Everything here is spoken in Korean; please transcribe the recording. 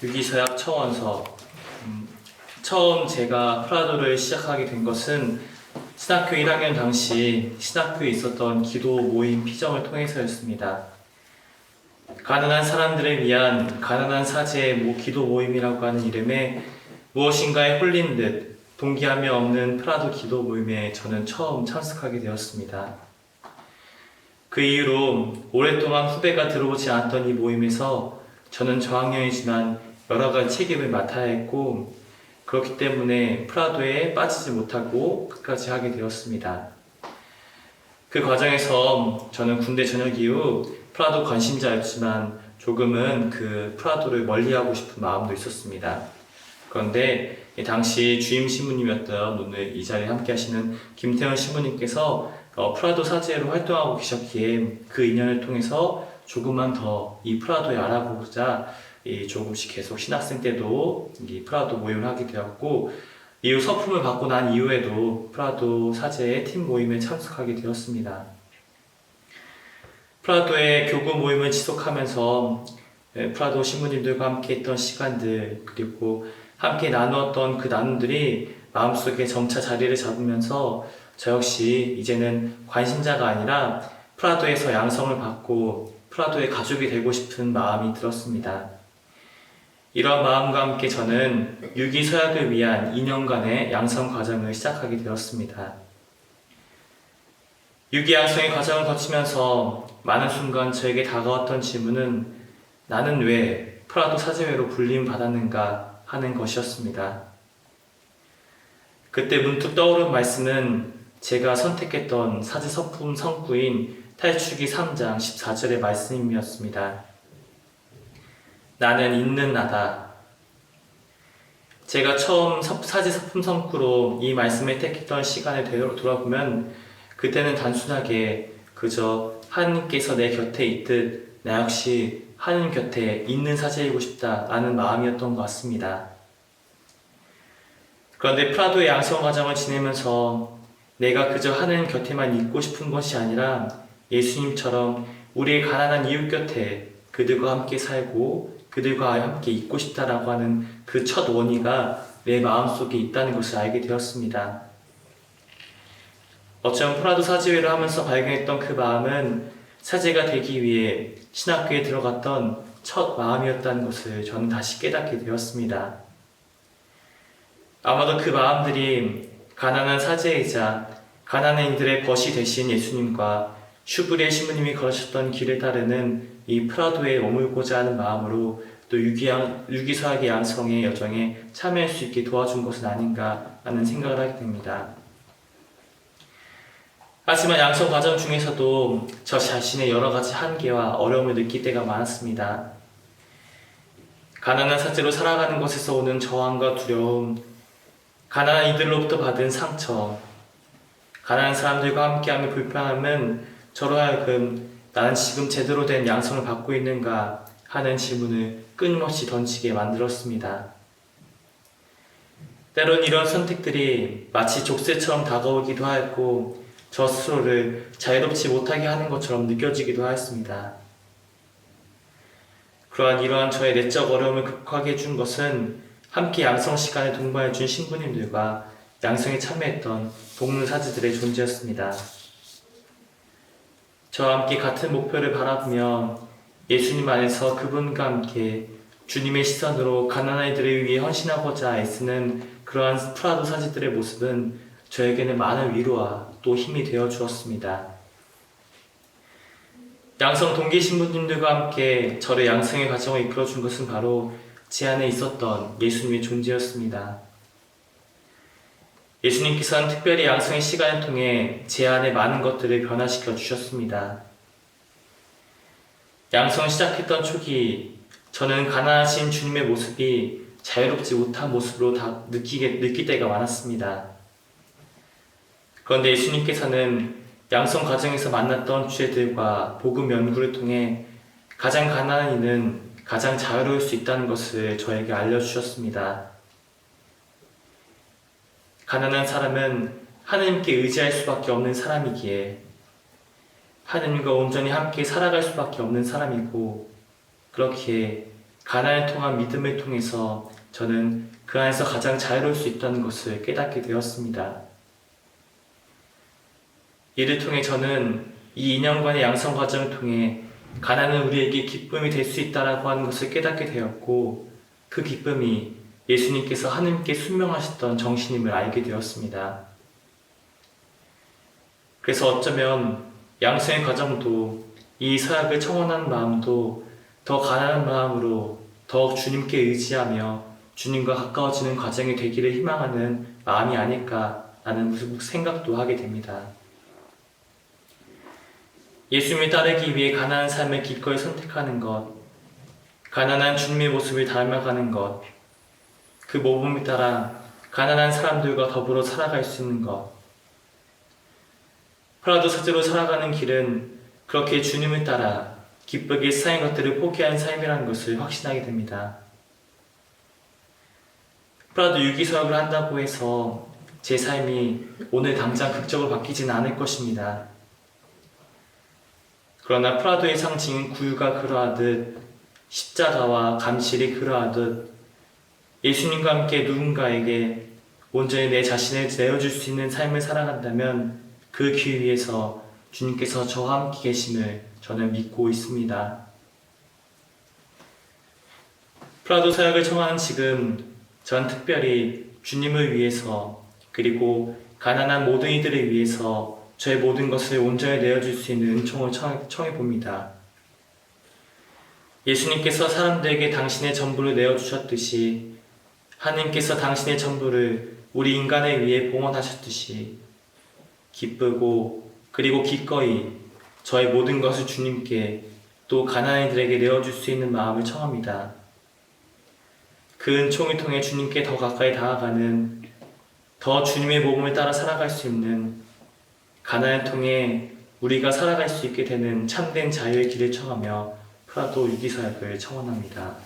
유기서약 처원서. 처음 제가 프라도를 시작하게 된 것은 신학교 1학년 당시 신학교에 있었던 기도 모임 피정을 통해서였습니다. 가난한 사람들을 위한 가난한 사제의 기도 모임이라고 하는 이름에 무엇인가에 홀린 듯 동기하며 없는 프라도 기도 모임에 저는 처음 참석하게 되었습니다. 그 이후로 오랫동안 후배가 들어오지 않았던 이 모임에서 저는 저학년이 지난 여러 가지 책임을 맡아야 했고, 그렇기 때문에 프라도에 빠지지 못하고 끝까지 하게 되었습니다. 그 과정에서 저는 군대 전역 이후 프라도 관심자였지만 조금은 그 프라도를 멀리하고 싶은 마음도 있었습니다. 그런데 당시 주임 신부님이었던 오늘 이 자리에 함께 하시는 김태현 신부님께서 프라도 사제로 활동하고 계셨기에 그 인연을 통해서 조금만 더 이 프라도에 알아보고자 조금씩 계속 신학생 때도 이 프라도 모임을 하게 되었고, 이후 서품을 받고 난 이후에도 프라도 사제의 팀 모임에 참석하게 되었습니다. 프라도의 교구 모임을 지속하면서 프라도 신부님들과 함께 했던 시간들, 그리고 함께 나누었던 그 나눔들이 마음속에 점차 자리를 잡으면서 저 역시 이제는 관심자가 아니라 프라도에서 양성을 받고 프라도의 가족이 되고 싶은 마음이 들었습니다. 이런 마음과 함께 저는 유기서약을 위한 2년간의 양성 과정을 시작하게 되었습니다. 유기양성의 과정을 거치면서 많은 순간 저에게 다가왔던 질문은 나는 왜 프라도 사제회로 불림받았는가 하는 것이었습니다. 그때 문득 떠오른 말씀은 제가 선택했던 사제 서품 성구인 탈출기 3장 14절의 말씀이었습니다. 나는 있는 나다. 제가 처음 사제 서품 성구로 이 말씀을 택했던 시간을 돌아보면 그때는 단순하게 그저 하느님께서 내 곁에 있듯 나 역시 하느님 곁에 있는 사제이고 싶다라는 마음이었던 것 같습니다. 그런데 프라도의 양성 과정을 지내면서 내가 그저 하느님 곁에만 있고 싶은 것이 아니라 예수님처럼 우리의 가난한 이웃 곁에 그들과 함께 살고 그들과 함께 있고 싶다라고 하는 그 첫 원의가 내 마음속에 있다는 것을 알게 되었습니다. 어쩌면 프라도 사제회를 하면서 발견했던 그 마음은 사제가 되기 위해 신학교에 들어갔던 첫 마음이었다는 것을 저는 다시 깨닫게 되었습니다. 아마도 그 마음들이 가난한 사제이자 가난한 이들의 벗이 되신 예수님과 슈브리의 신부님이 걸으셨던 길을 따르는 이 프라도에 머물고자 하는 마음으로 또 유기서약의 양성의 여정에 참여할 수 있게 도와준 것은 아닌가 하는 생각을 하게 됩니다. 하지만 양성 과정 중에서도 저 자신의 여러 가지 한계와 어려움을 느낄 때가 많았습니다. 가난한 사제로 살아가는 것에서 오는 저항과 두려움, 가난한 이들로부터 받은 상처, 가난한 사람들과 함께하며 불편함은 저로 하여금 나는 지금 제대로 된 양성을 받고 있는가 하는 질문을 끊임없이 던지게 만들었습니다. 때론 이런 선택들이 마치 족쇄처럼 다가오기도 하였고 저 스스로를 자유롭지 못하게 하는 것처럼 느껴지기도 하였습니다. 이러한 저의 내적 어려움을 극복하게 해준 것은 함께 양성 시간에 동반해준 신부님들과 양성에 참여했던 동문사제들의 존재였습니다. 저와 함께 같은 목표를 바라보며 예수님 안에서 그분과 함께 주님의 시선으로 가난한 이들을 위해 헌신하고자 애쓰는 그러한 프라도 사제들의 모습은 저에게는 많은 위로와 또 힘이 되어 주었습니다. 양성 동기 신부님들과 함께 저를 양성의 과정을 이끌어 준 것은 바로 제 안에 있었던 예수님의 존재였습니다. 예수님께서는 특별히 양성의 시간을 통해 제 안에 많은 것들을 변화시켜 주셨습니다. 양성 시작했던 초기 저는 가난하신 주님의 모습이 자유롭지 못한 모습으로 느낄 때가 많았습니다. 그런데 예수님께서는 양성 과정에서 만났던 주제들과 복음 연구를 통해 가장 가난한 이는 가장 자유로울 수 있다는 것을 저에게 알려주셨습니다. 가난한 사람은 하나님께 의지할 수밖에 없는 사람이기에 하나님과 온전히 함께 살아갈 수밖에 없는 사람이고, 그렇기에 가난을 통한 믿음을 통해서 저는 그 안에서 가장 자유로울 수 있다는 것을 깨닫게 되었습니다. 이를 통해 저는 이 2년간의 양성 과정을 통해 가난은 우리에게 기쁨이 될 수 있다라고 하는 것을 깨닫게 되었고, 그 기쁨이 예수님께서 하느님께 순명하셨던 정신임을 알게 되었습니다. 그래서 어쩌면 양성의 과정도, 이 서약을 청원하는 마음도 더 가난한 마음으로 더욱 주님께 의지하며 주님과 가까워지는 과정이 되기를 희망하는 마음이 아닐까라는 생각도 하게 됩니다. 예수님을 따르기 위해 가난한 삶을 기꺼이 선택하는 것, 가난한 주님의 모습을 닮아가는 것, 그 모범에 따라 가난한 사람들과 더불어 살아갈 수 있는 것, 프라도 사제로 살아가는 길은 그렇게 주님을 따라 기쁘게 쌓인 것들을 포기한 삶이라는 것을 확신하게 됩니다. 프라도 유기사역을 한다고 해서 제 삶이 오늘 당장 극적으로 바뀌지는 않을 것입니다. 그러나 프라도의 상징인 구유가 그러하듯 십자가와 감실이 그러하듯 예수님과 함께 누군가에게 온전히 내 자신을 내어줄 수 있는 삶을 살아간다면 그 길 위에서 주님께서 저와 함께 계심을 저는 믿고 있습니다. 프라도 사역을 청하는 지금 전 특별히 주님을 위해서, 그리고 가난한 모든 이들을 위해서 저의 모든 것을 온전히 내어줄 수 있는 은총을 청해봅니다. 예수님께서 사람들에게 당신의 전부를 내어주셨듯이 하나님께서 당신의 전부를 우리 인간을 위해 봉헌하셨듯이 기쁘고 그리고 기꺼이 저의 모든 것을 주님께, 또 가난한 이들에게 내어줄 수 있는 마음을 청합니다. 그 은총을 통해 주님께 더 가까이 다가가는, 더 주님의 몸을 따라 살아갈 수 있는, 가난을 통해 우리가 살아갈 수 있게 되는 참된 자유의 길을 청하며 프라도 유기사역을 청원합니다.